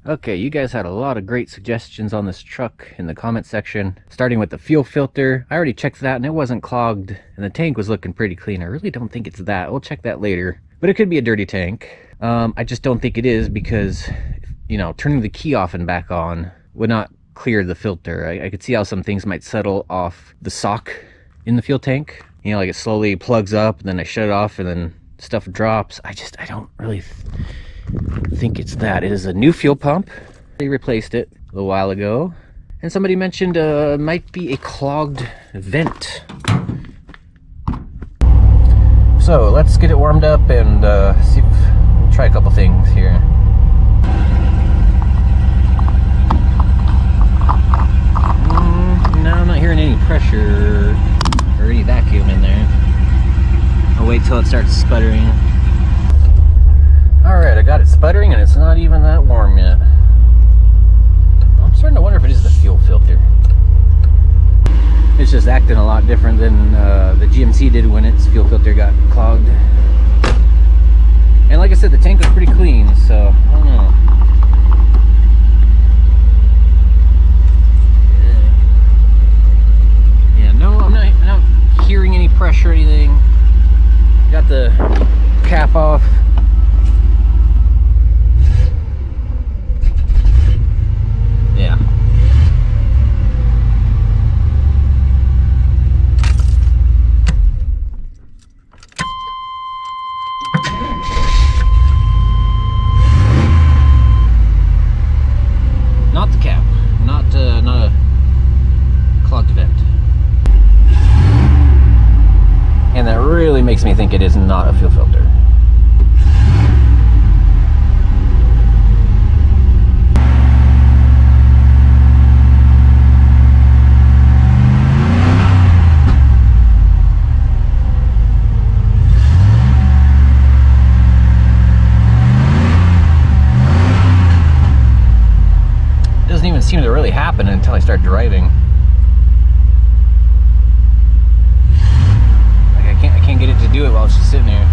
Okay, you guys had a lot of great suggestions on this truck in the comment section, starting with the fuel filter. I already checked that and it wasn't clogged, and the tank was looking pretty clean. I really don't think it's that. We'll check that later, but it could be a dirty tank. I just don't think it is because, you know, turning the key off and back on would not clear the filter. I could see how some things might settle off the sock in the fuel tank. You know, like it slowly plugs up and then I shut it off and then stuff drops. I don't really think it's that. It is a new fuel pump. They replaced it a little while ago. And somebody mentioned might be a clogged vent. So let's get it warmed up and see if we'll try a couple things here. No, I'm not hearing any pressure or any vacuum in there. I'll wait till it starts sputtering. Alright, I got it sputtering and it's not even that warm yet. I'm starting to wonder if it is the fuel filter. It's just acting a lot different than the GMC did when its fuel filter got clogged. And like I said, the tank was pretty clean, so I don't know. Yeah, no, I'm not hearing any pressure or anything. Got the cap off. Yeah. Not the cap. Not a clogged vent. And that really makes me think it is not a fuel filter. Doesn't even seem to really happen until I start driving. I can't get it to do it while it's just sitting here.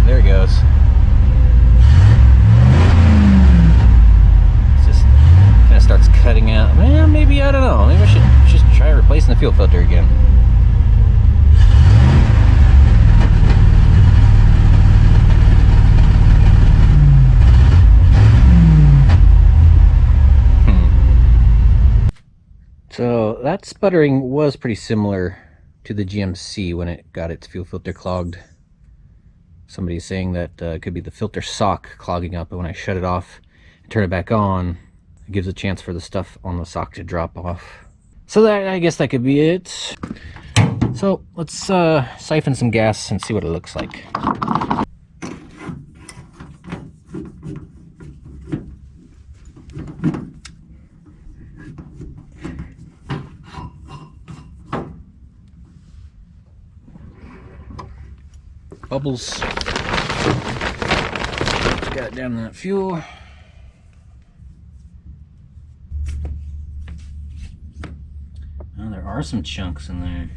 There it goes. Starts cutting out. Well, maybe, I don't know. Maybe I should just try replacing the fuel filter again. So that sputtering was pretty similar to the GMC when it got its fuel filter clogged. Somebody's saying that it could be the filter sock clogging up, but when I shut it off and turn it back on, it gives a chance for the stuff on the sock to drop off. So that, I guess that could be it. So let's siphon some gas and see what it looks like. Bubbles. Got it down in that fuel. Oh, there are some chunks in there.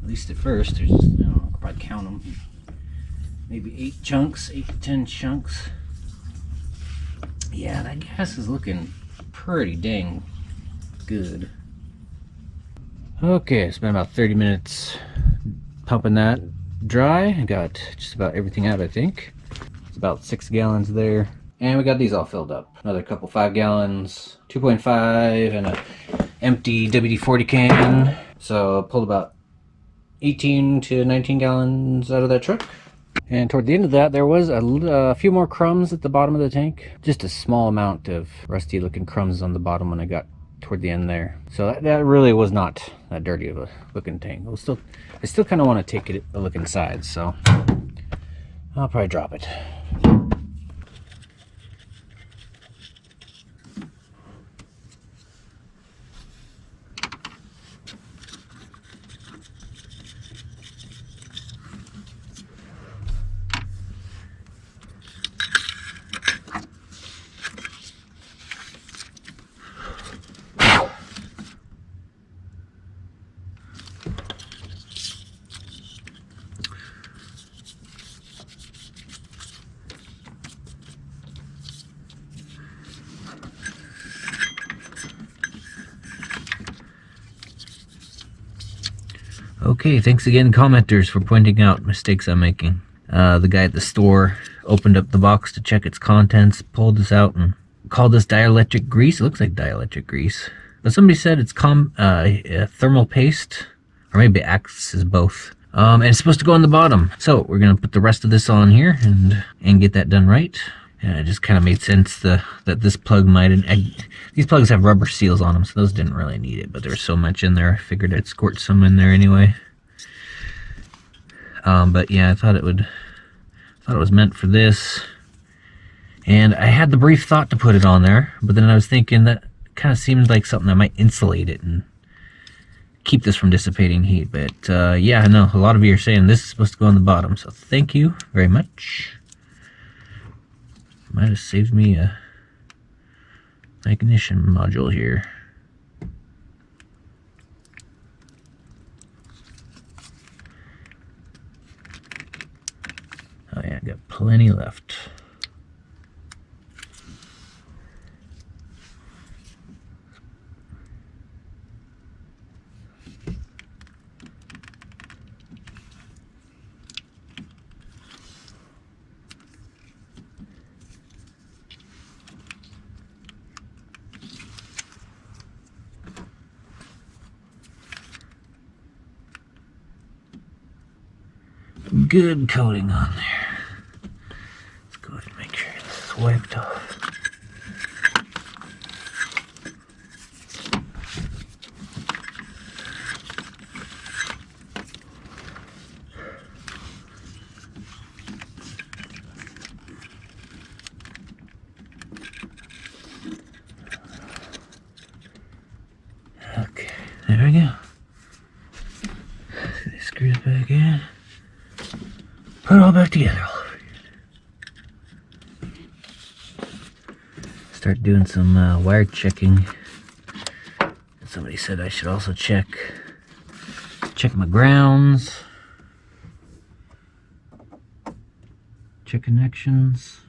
At least at first, there's, I'll probably count them. Maybe 8 chunks, 8 to 10 chunks. Yeah, that gas is looking pretty dang good. Okay, it's been about 30 minutes pumping that dry. I got just about everything out, I think. It's about 6 gallons there. And we got these all filled up. Another couple 5 gallons, 2.5, and an empty WD-40 can. So I pulled about 18 to 19 gallons out of that truck. And toward the end of that, there was a few more crumbs at the bottom of the tank. Just a small amount of rusty looking crumbs on the bottom when I got toward the end there. So that really was not that dirty of a looking tank. I still kind of want to take a look inside, so I'll probably drop it. Okay, thanks again, commenters, for pointing out mistakes I'm making. The guy at the store opened up the box to check its contents, pulled this out, and called this dielectric grease. It looks like dielectric grease. But somebody said it's thermal paste, or maybe it acts as both. And it's supposed to go on the bottom. So we're going to put the rest of this on here and get that done right. And it just kind of made sense that this plug might... these plugs have rubber seals on them, so those didn't really need it. But there's so much in there, I figured I'd squirt some in there anyway. But yeah, I thought it was meant for this. And I had the brief thought to put it on there, but then I was thinking that kind of seemed like something that might insulate it and keep this from dissipating heat. But yeah, I know a lot of you are saying this is supposed to go on the bottom, so thank you very much. Might have saved me a ignition module here. Oh yeah, I got plenty left. Good coating on there. Let's go ahead and make sure this is wiped off. Okay, there we go. Get these screws back in. Put it all back together. Start doing some wire checking. Somebody said I should also check my grounds, check connections,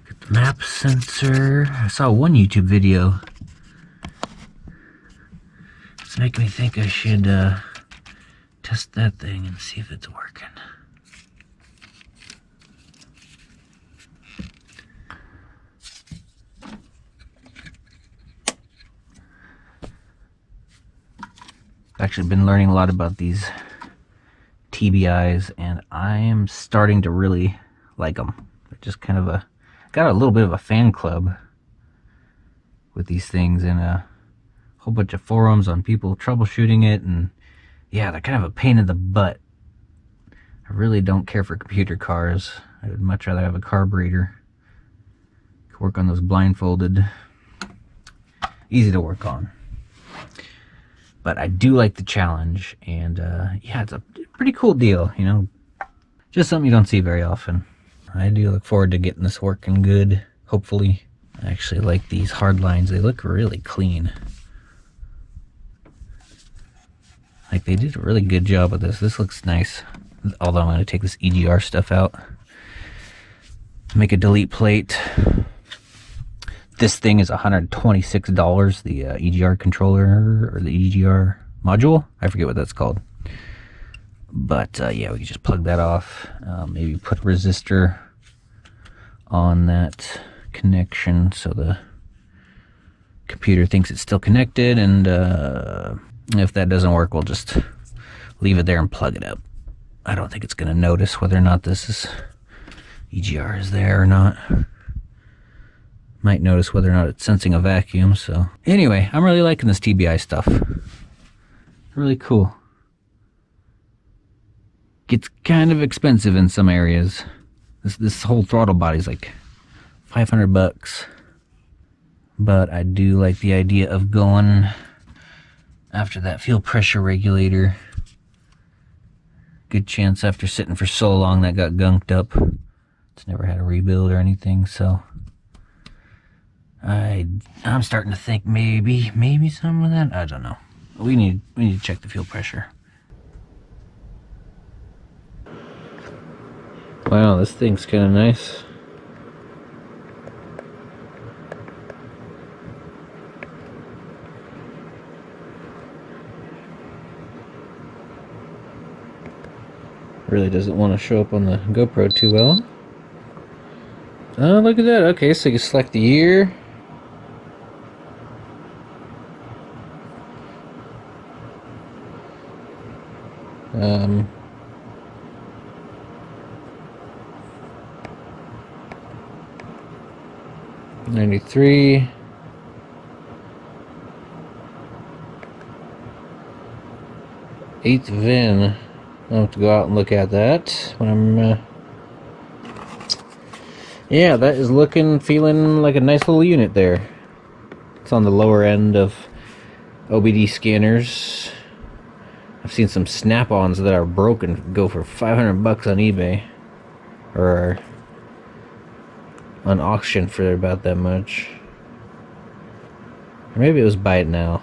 get the map sensor. I saw one YouTube video. It's making me think I should test that thing and see if it's working. I've actually been learning a lot about these TBIs, and I am starting to really like them. They're just kind of got a little bit of a fan club with these things, and a whole bunch of forums on people troubleshooting it, and yeah, they're kind of a pain in the butt. I really don't care for computer cars. I would much rather have a carburetor. Could work on those blindfolded. Easy to work on. But I do like the challenge, and yeah, it's a pretty cool deal, you know. Just something you don't see very often. I do look forward to getting this working good, hopefully. I actually like these hard lines. They look really clean. Like, they did a really good job with this. This looks nice. Although I'm going to take this EGR stuff out. Make a delete plate. This thing is $126, the EGR controller, or the EGR module. I forget what that's called. But yeah, we can just plug that off. Maybe put a resistor on that connection so the computer thinks it's still connected, and if that doesn't work, we'll just leave it there and plug it up. I don't think it's going to notice whether or not this is EGR is there or not. Might notice whether or not it's sensing a vacuum. So anyway, I'm really liking this TBI stuff. Really cool. Gets kind of expensive in some areas. This whole throttle body is like $500, but I do like the idea of going after that fuel pressure regulator. Good chance after sitting for so long that got gunked up. It's never had a rebuild or anything, so I'm starting to think maybe some of that. I don't know. We need to check the fuel pressure. Wow, this thing's kind of nice. Really doesn't want to show up on the GoPro too well. Oh, look at that. Okay, so you select the year. Um, '93. Eighth VIN. I'll have to go out and look at that when I'm. Yeah, that is feeling like a nice little unit there. It's on the lower end of OBD scanners. I've seen some snap-ons that are broken go for $500 on eBay, or on auction for about that much. Or maybe it was buy it now.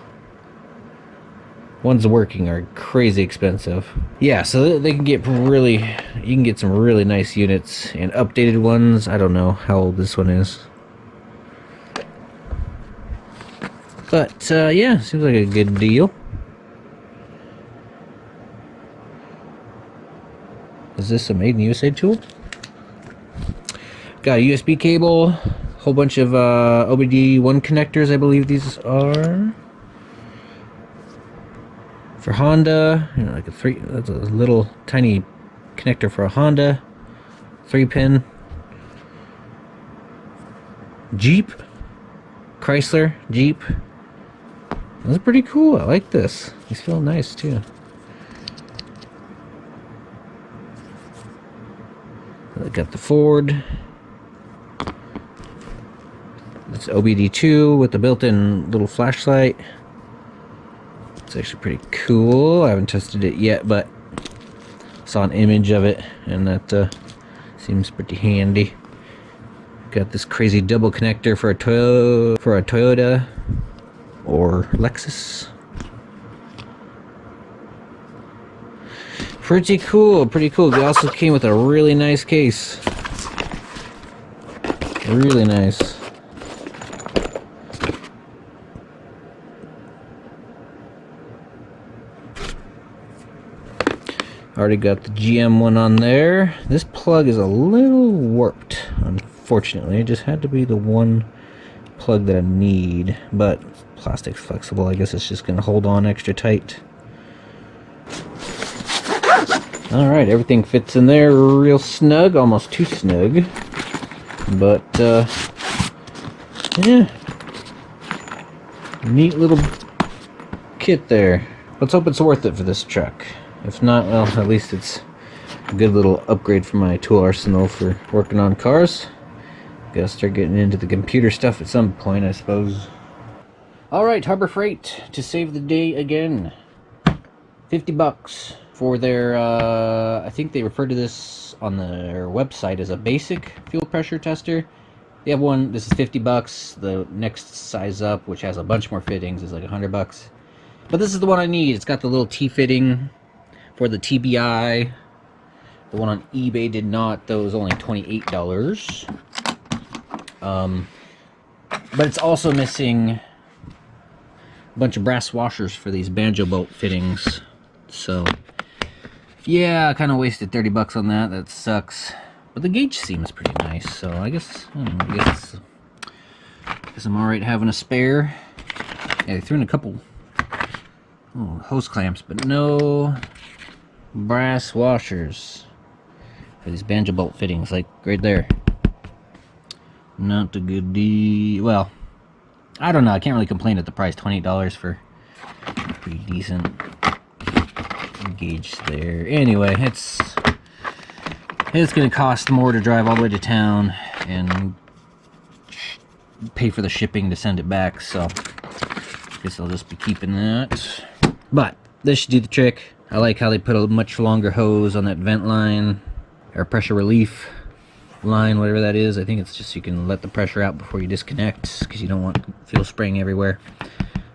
Ones working are crazy expensive. Yeah, so they can get you can get some really nice units and updated ones. I don't know how old this one is. But, yeah, seems like a good deal. Is this a made in USA tool? Got a USB cable, whole bunch of OBD1 connectors, I believe these are. For Honda, you know, that's a little tiny connector for a Honda. 3-pin. Jeep. Chrysler, Jeep. That's pretty cool. I like this. These feel nice too. I got the Ford. It's OBD2 with the built-in little flashlight. It's actually pretty cool. I haven't tested it yet, but saw an image of it, and that seems pretty handy. Got this crazy double connector for a Toyota or Lexus. Pretty cool, pretty cool. It also came with a really nice case. Really nice. Already got the GM one on there. This plug is a little warped, unfortunately. It just had to be the one plug that I need, but plastic's flexible. I guess it's just gonna hold on extra tight. Alright, everything fits in there real snug, almost too snug. But, yeah. Neat little kit there. Let's hope it's worth it for this truck. If not, well, at least it's a good little upgrade for my tool arsenal for working on cars. Gotta start getting into the computer stuff at some point, I suppose. Alright, Harbor Freight to save the day again. $50 for their, I think they refer to this on their website as a basic fuel pressure tester. They have one, this is $50. The next size up, which has a bunch more fittings, is like $100. But this is the one I need. It's got the little T-fitting for the TBI. The one on eBay did not. That was only $28. But it's also missing a bunch of brass washers for these banjo bolt fittings. So, yeah, I kind of wasted $30 on that. That sucks. But the gauge seems pretty nice. So I guess, I guess I'm alright having a spare. Yeah, they threw in a couple hose clamps, but no brass washers for these banjo bolt fittings, like right there. Not a good deal. Well, I don't know. I can't really complain at the price. $28 for pretty decent gauge there. Anyway, it's gonna cost more to drive all the way to town and pay for the shipping to send it back, so I guess I'll just be keeping that. But this should do the trick. I like how they put a much longer hose on that vent line, or pressure relief line, whatever that is. I think it's just so you can let the pressure out before you disconnect, because you don't want fuel spraying everywhere.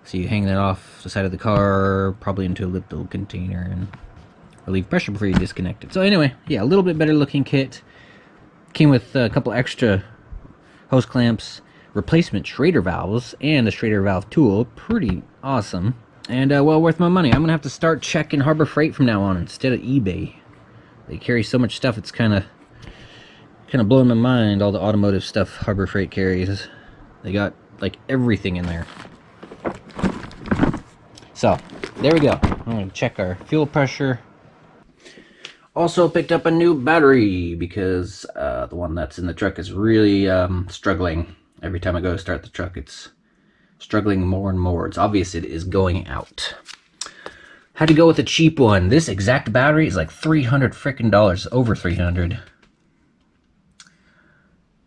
So you hang that off the side of the car, probably into a little container, and relieve pressure before you disconnect it. So anyway, yeah, a little bit better looking kit. Came with a couple extra hose clamps, replacement Schrader valves, and a Schrader valve tool. Pretty awesome. And well worth my money. I'm gonna have to start checking Harbor Freight from now on instead of eBay. They carry so much stuff, it's kind of blowing my mind, all the automotive stuff Harbor Freight carries. They got like everything in there. So, there we go. I'm going to check our fuel pressure. Also picked up a new battery because the one that's in the truck is really struggling. Every time I go to start the truck, it's struggling more and more. It's obvious it is going out. Had to go with a cheap one. This exact battery is like $300 frickin' dollars, over 300.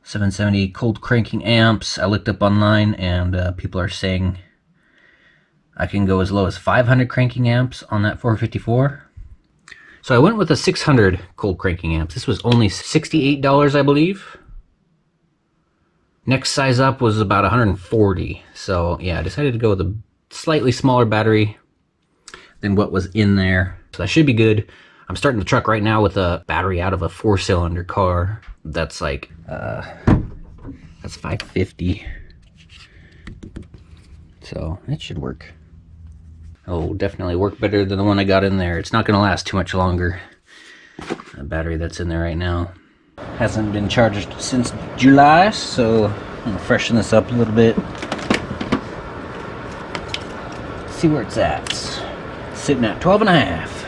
770 cold cranking amps. I looked up online and people are saying I can go as low as 500 cranking amps on that 454. So I went with a 600 cold cranking amps. This was only $68, I believe. Next size up was about 140. So yeah, I decided to go with a slightly smaller battery than what was in there. So that should be good. I'm starting the truck right now with a battery out of a 4-cylinder car. That's like, that's 550. So it should work. Oh, definitely work better than the one I got in there. It's not gonna last too much longer. The battery that's in there right now hasn't been charged since July, so I'm gonna freshen this up a little bit. See where it's at. Sitting at 12 and a half.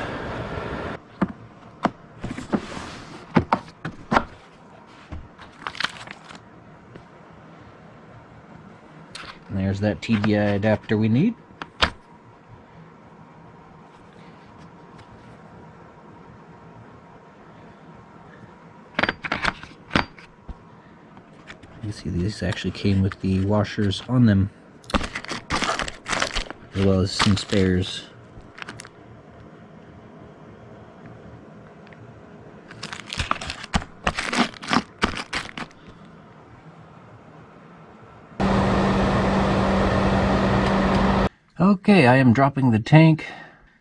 And there's that TDI adapter we need. You see, these actually came with the washers on them, as well as some spares. Okay, I am dropping the tank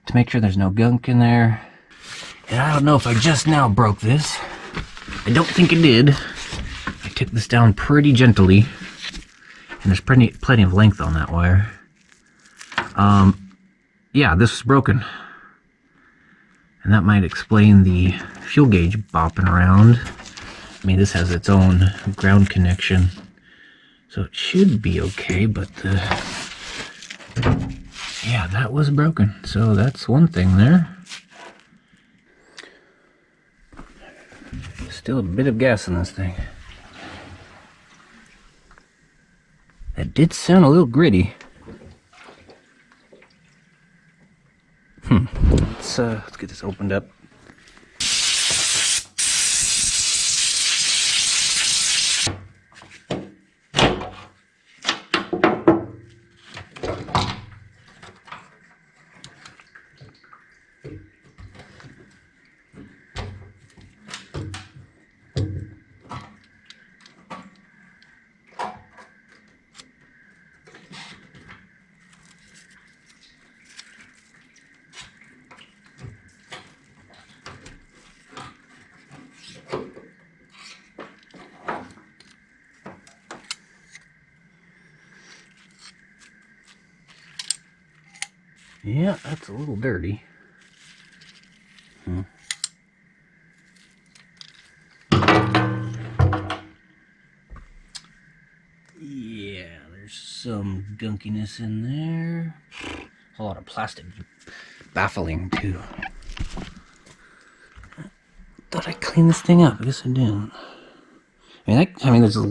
to make sure there's no gunk in there. And I don't know if I just now broke this. I don't think it did. I took this down pretty gently. And there's plenty of length on that wire. Yeah, this was broken. And that might explain the fuel gauge bopping around. I mean, this has its own ground connection. So it should be okay, but yeah, that was broken. So that's one thing there. Still a bit of gas in this thing. That did sound a little gritty. Let's get this opened up. Yeah, that's a little dirty. Yeah, there's some gunkiness in there. A lot of plastic. Baffling, too. Thought I cleaned this thing up. I guess I didn't. I mean, there's some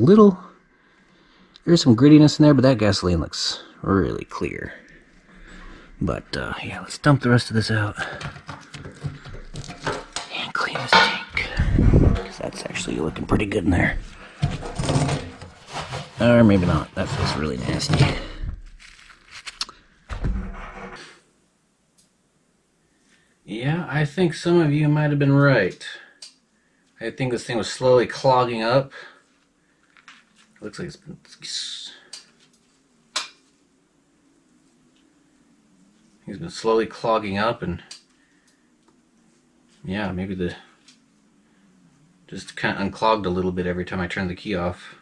grittiness in there, but that gasoline looks really clear. But, yeah, let's dump the rest of this out. And clean this tank. Because that's actually looking pretty good in there. Or maybe not. That feels really nasty. Yeah, I think some of you might have been right. I think this thing was slowly clogging up. It looks like it's been... He's been slowly clogging up, and yeah, maybe just kind of unclogged a little bit every time I turn the key off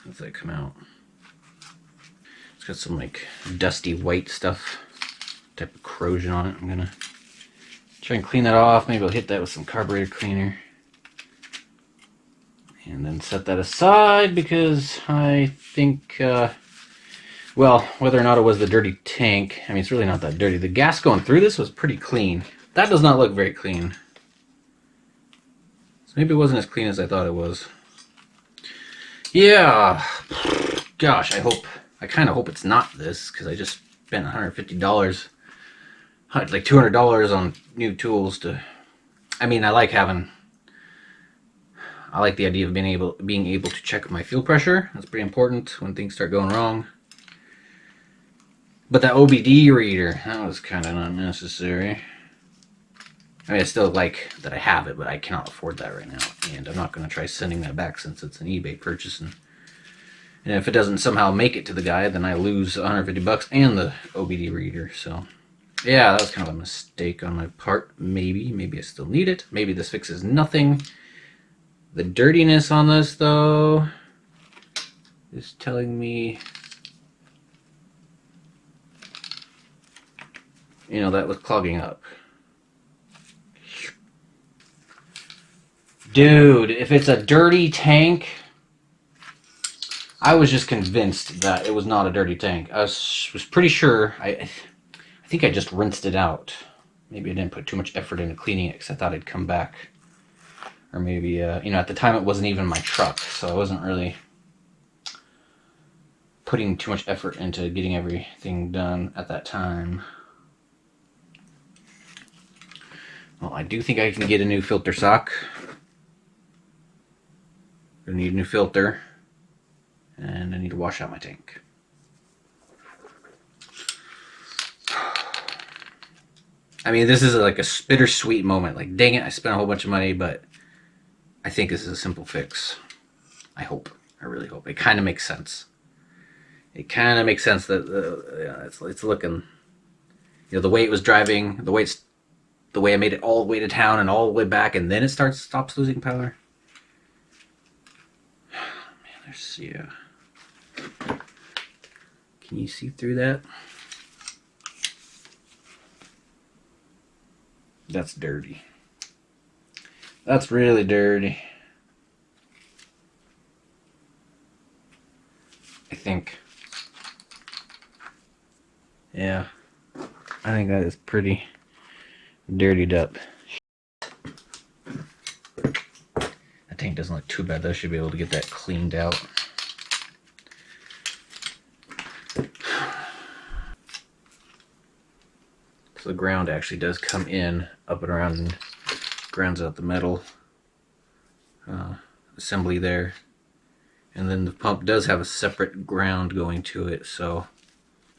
as they come out. It's got some like dusty white stuff, type of corrosion on it. I'm gonna Try and clean that off. Maybe I'll hit that with some carburetor cleaner. And then set that aside because I think, well, whether or not it was the dirty tank, I mean, it's really not that dirty. The gas going through this was pretty clean. That does not look very clean. So maybe it wasn't as clean as I thought it was. Yeah, gosh, I kind of hope it's not this, because I just spent $150, like $200 on new tools to, I mean, I like the idea of being able to check my fuel pressure. That's pretty important when things start going wrong. But that OBD reader, that was kind of unnecessary. I mean, I still like that I have it, but I cannot afford that right now. And I'm not going to try sending that back since it's an eBay purchase. And if it doesn't somehow make it to the guy, then I lose $150 and the OBD reader. So, yeah, that was kind of a mistake on my part. Maybe I still need it. Maybe this fixes nothing. The dirtiness on this, though, is telling me, you know, that was clogging up. Dude, if it's a dirty tank, I was just convinced that it was not a dirty tank. I was pretty sure. I think I just rinsed it out. Maybe I didn't put too much effort into cleaning it because I thought it'd come back. Or maybe, you know, at the time it wasn't even my truck, so I wasn't really putting too much effort into getting everything done at that time. Well, I do think I can get a new filter sock. I need a new filter, and I need to wash out my tank. I mean, this is like a bittersweet moment. Like, dang it, I spent a whole bunch of money, but I think this is a simple fix. I hope. I really hope. It kind of makes sense. It kind of makes sense that yeah, it's looking, you know, the way it was driving, the way I made it all the way to town and all the way back, and then it stops losing power. Man, there's, yeah. Can you see through that? That's dirty. That's really dirty. I think. Yeah. I think that is pretty dirtied up. That tank doesn't look too bad. I should be able to get that cleaned out. So the ground actually does come in, up and around, and grounds out the metal assembly there. And then the pump does have a separate ground going to it, so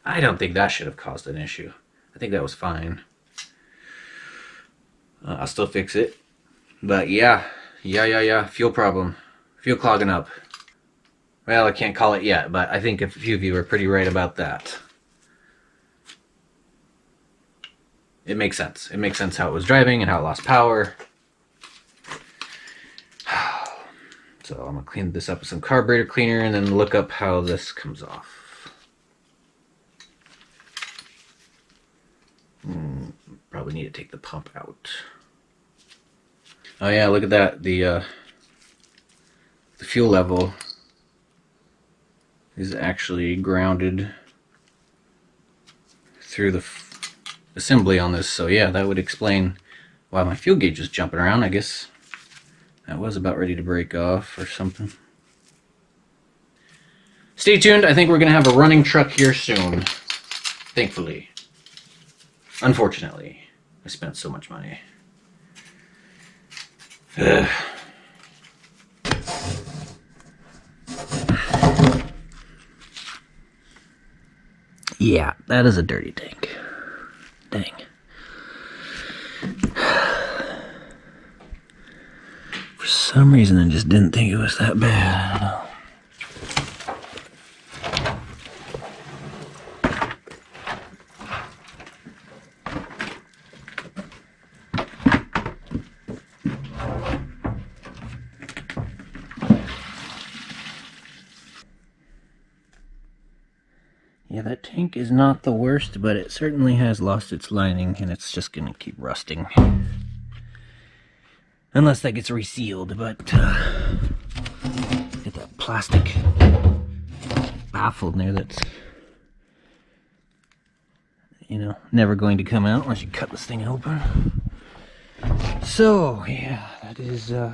I don't think that should have caused an issue. I think that was fine. I'll still fix it. But yeah, fuel problem. Fuel clogging up. Well, I can't call it yet, but I think a few of you are pretty right about that. It makes sense. It makes sense how it was driving and how it lost power. So I'm going to clean this up with some carburetor cleaner and then look up how this comes off. Probably need to take the pump out. Oh yeah, look at that. The fuel level is actually grounded through the assembly on this. So yeah, that would explain why my fuel gauge was jumping around. I guess that was about ready to break off or something. Stay tuned. I think we're going to have a running truck here soon. Thankfully. Unfortunately, I spent so much money. Yeah, that is a dirty tank. Dang. For some reason, I just didn't think it was that bad. I don't know. Yeah, that tank Tank is not the worst, but it certainly has lost its lining, and it's just gonna keep rusting. Unless that gets resealed, but get that plastic baffle in there that's, you know, never going to come out unless you cut this thing open. So, yeah, that is, I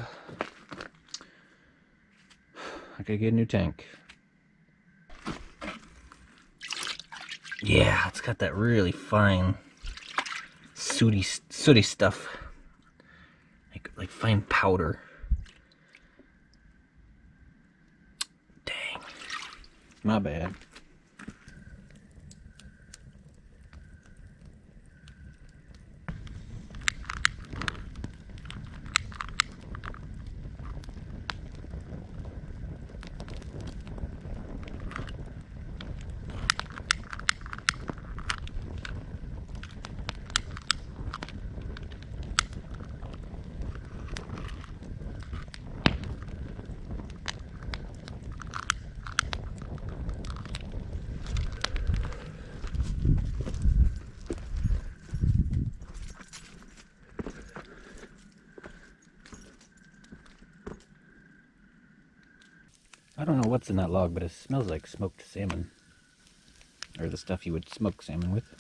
gotta get a new tank. Yeah, it's got that really fine, sooty stuff. Like fine powder. Dang. My bad. I don't know what's in that log, but it smells like smoked salmon. Or the stuff you would smoke salmon with.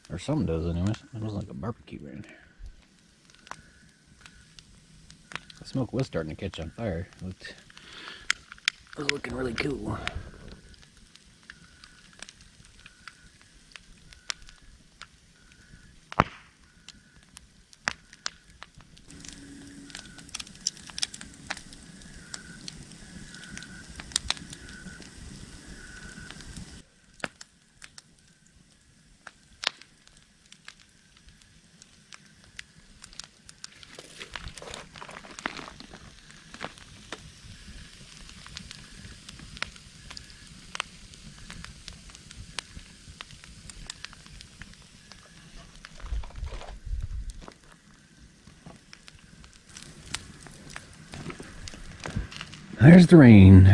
Or some does anyway. It smells like a barbecue right there. The smoke was starting to catch on fire. It was looking really cool. There's the rain.